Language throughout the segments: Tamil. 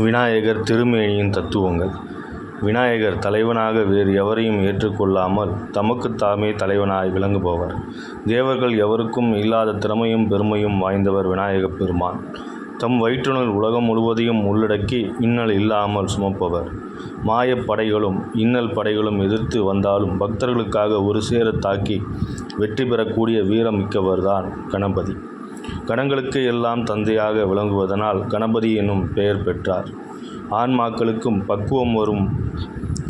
விநாயகர் திருமேனியின் தத்துவங்கள். விநாயகர் தலைவனாக வேறு எவரையும் ஏற்றுக்கொள்ளாமல் தமக்குத்தாமே தலைவனாய் விளங்குபவர். தேவர்கள் எவருக்கும் இல்லாத திறமையும் பெருமையும் வாய்ந்தவர் விநாயகப் பெருமான். தம் வயிற்றினுள் உலகம் முழுவதையும் உள்ளடக்கி இன்னல் இல்லாமல் சுமப்பவர். மாயப் படைகளும் இன்னல் படைகளும் எதிர்த்து வந்தாலும் பக்தர்களுக்காக ஒரு சேர தாக்கி வெற்றி பெறக்கூடிய வீரம் மிக்கவர்தான் கணபதி. கணங்களுக்கு எல்லாம் தந்தையாக விளங்குவதனால் கணபதி என்னும் பெயர் பெற்றார். ஆன்மாக்களுக்கும் பக்குவம் வரும்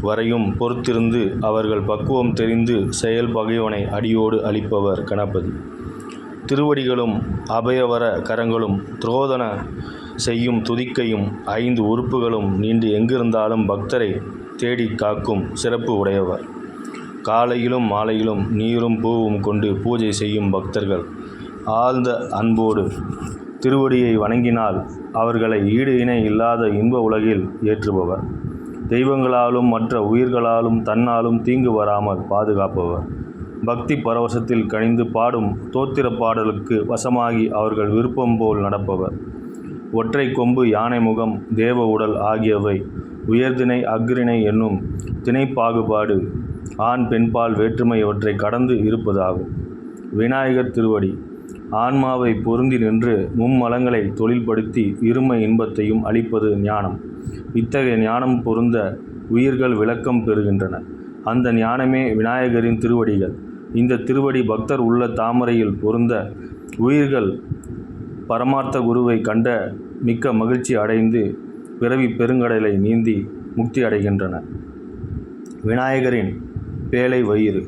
வரையும் பொறுத்திருந்து அவர்கள் பக்குவம் தெரிந்து செயல் பகைவனை அடியோடு அழிப்பவர் கணபதி. திருவடிகளும் அபயவர கரங்களும் துரோதன செய்யும் துதிக்கையும் 5 உறுப்புகளும் நீண்டு எங்கிருந்தாலும் பக்தரை தேடி காக்கும் சிறப்பு உடையவர். காலையிலும் மாலையிலும் நீரும் பூவும் கொண்டு பூஜை செய்யும் பக்தர்கள் ஆழ்ந்த அன்போடு திருவடியை வணங்கினால் அவர்களை ஈடு இணை இல்லாத இன்ப உலகில் ஏற்றுபவர். தெய்வங்களாலும் மற்ற உயிர்களாலும் தன்னாலும் தீங்கு வராமல் பாதுகாப்பவர். பக்தி பரவசத்தில் கனிந்து பாடும் தோத்திர பாடலுக்கு வசமாகி அவர்கள் விருப்பம் போல் நடப்பவர். ஒற்றை கொம்பு, யானை முகம், தேவ உடல் ஆகியவை உயர்திணை அஃறிணை என்னும் திணை பாகுபாடு ஆண் பெண்பால் வேற்றுமை இவற்றை கடந்து இருப்பதாகும். விநாயகர் திருவடி ஆன்மாவை பொருந்தி நின்று மும்மலங்களை தொழில்படுத்தி இருமை இன்பத்தையும் அளிப்பது ஞானம். இத்தகைய ஞானம் பொருந்த உயிர்கள் விளக்கம் பெறுகின்றன. அந்த ஞானமே விநாயகரின் திருவடிகள். இந்த திருவடி பக்தர் உள்ள தாமரையில் பொருந்த உயிர்கள் பரமார்த்த குருவை கண்ட மிக்க மகிழ்ச்சி அடைந்து பிறவி பெருங்கடலை நீந்தி முக்தி அடைகின்றன. விநாயகரின் பேழை வயிறு.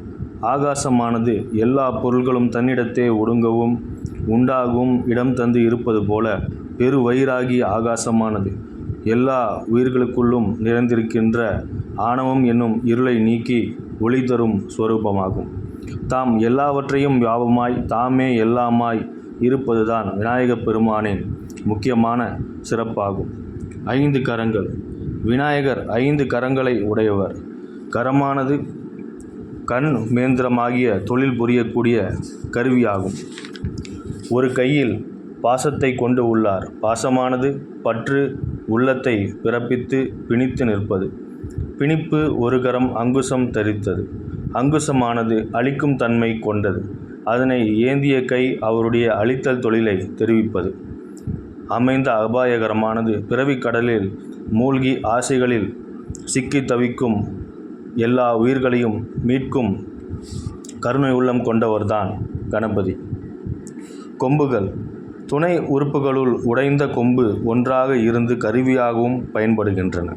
ஆகாசமானது எல்லா பொருள்களும் தன்னிடத்தே ஒடுங்கவும் உண்டாகவும் இடம் தந்து இருப்பது போல பெருவயிறாகிய ஆகாசமானது எல்லா உயிர்களுக்குள்ளும் நிறைந்திருக்கின்ற ஆணவம் என்னும் இருளை நீக்கி ஒளி தரும் ஸ்வரூபமாகும். தாம் எல்லாவற்றையும் வியாபமாய் தாமே எல்லாமாய் இருப்பதுதான் விநாயகப் பெருமானின் முக்கியமான சிறப்பாகும். 5 கரங்கள். விநாயகர் 5 கரங்களை உடையவர். கரமானது கண் மேந்திரமாகிய தொழில் புரியக்கூடிய கருவியாகும். ஒரு கையில் பாசத்தை கொண்டு உள்ளார். பாசமானது பற்று உள்ளத்தை பிறப்பித்து பிணித்து நிற்பது. பிணிப்பு ஒரு கரம் அங்குசம் தரித்தது. அங்குசமானது அழிக்கும் தன்மை கொண்டது. அதனை ஏந்திய கை அவருடைய அழித்தல் தொழிலை தெரிவிப்பது. அமைந்த அபாயகரமானது பிறவி கடலில் மூழ்கி ஆசைகளில் சிக்கி தவிக்கும் எல்லா உயிர்களையும் மீட்கும் கருணை உள்ளம் கொண்டவர்தான் கணபதி. கொம்புகள். துணை உறுப்புகளுள் உடைந்த கொம்பு ஒன்றாக இருந்து கருவியாகவும் பயன்படுகின்றன.